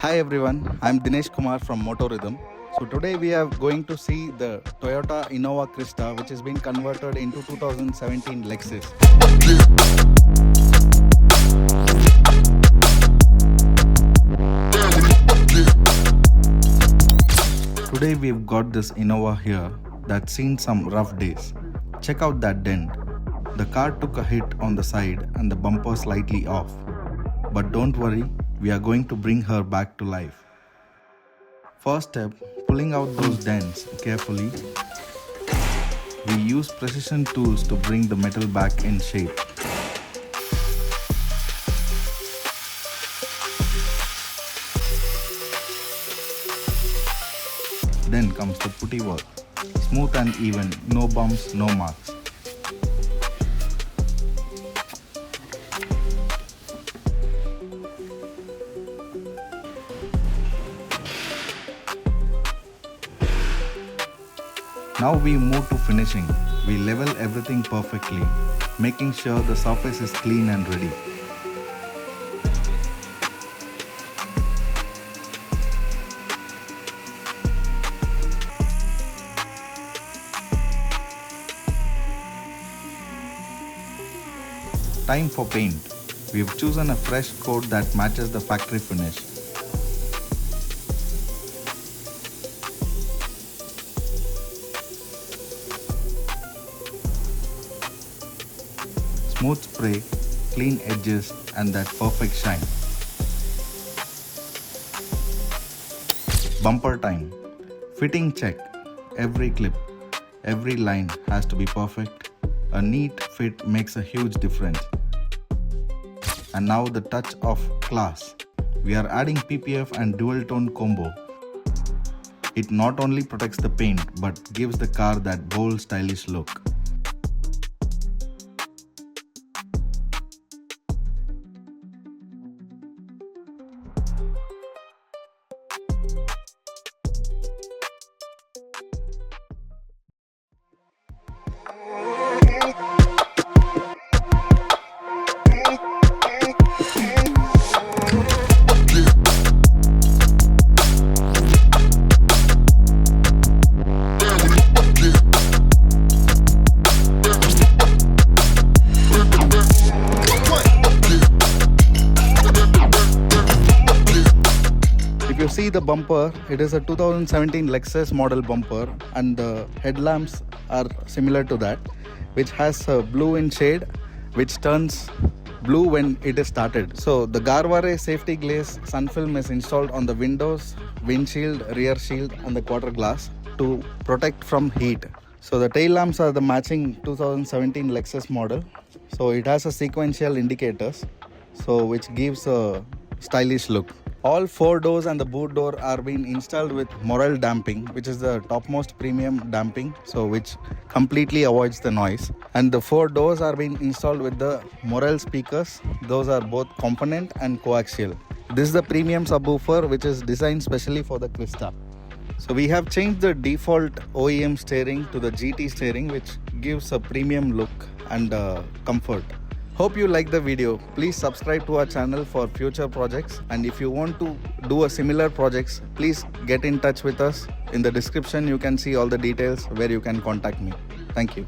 Hi everyone, I'm Dinesh Kumar from Motorhythm. So today we are going to see the Toyota Innova Crysta, which has been converted into 2017 Lexus. Today we've got this Innova here that's seen some rough days. Check out that dent. The car took a hit on the side and the bumper slightly off. But don't worry, we are going to bring her back to life. First step, pulling out those dents carefully. We use precision tools to bring the metal back in shape. Then comes the putty work. Smooth and even, no bumps, no marks. Now we move to finishing. We level everything perfectly, making sure the surface is clean and ready. Time for paint. We've chosen a fresh coat that matches the factory finish. Smooth spray, clean edges and that perfect shine. Bumper time. Fitting check. Every clip, every line has to be perfect. A neat fit makes a huge difference. And now the touch of class. We are adding PPF and dual tone combo. It not only protects the paint but gives the car that bold, stylish look. If you see the bumper, it is a 2017 Lexus model bumper and the headlamps are similar to that, which has a blue in shade which turns blue when it is started. So the Garware safety glaze sun film is installed on the windows, windshield, rear shield and the quarter glass to protect from heat. So the tail lamps are the matching 2017 Lexus model. So it has a sequential indicators, so which gives a stylish look. All 4 doors and the boot door are being installed with Morel Damping, which is the topmost premium damping, so which completely avoids the noise. And the 4 doors are being installed with the Morel speakers. Those are both component and coaxial. This is the premium subwoofer which is designed specially for the Crysta. So we have changed the default OEM steering to the GT steering, which gives a premium look and comfort. Hope you like the video. Please subscribe to our channel for future projects, and if you want to do a similar projects, please get in touch with us. In the description you can see all the details where you can contact me. Thank you.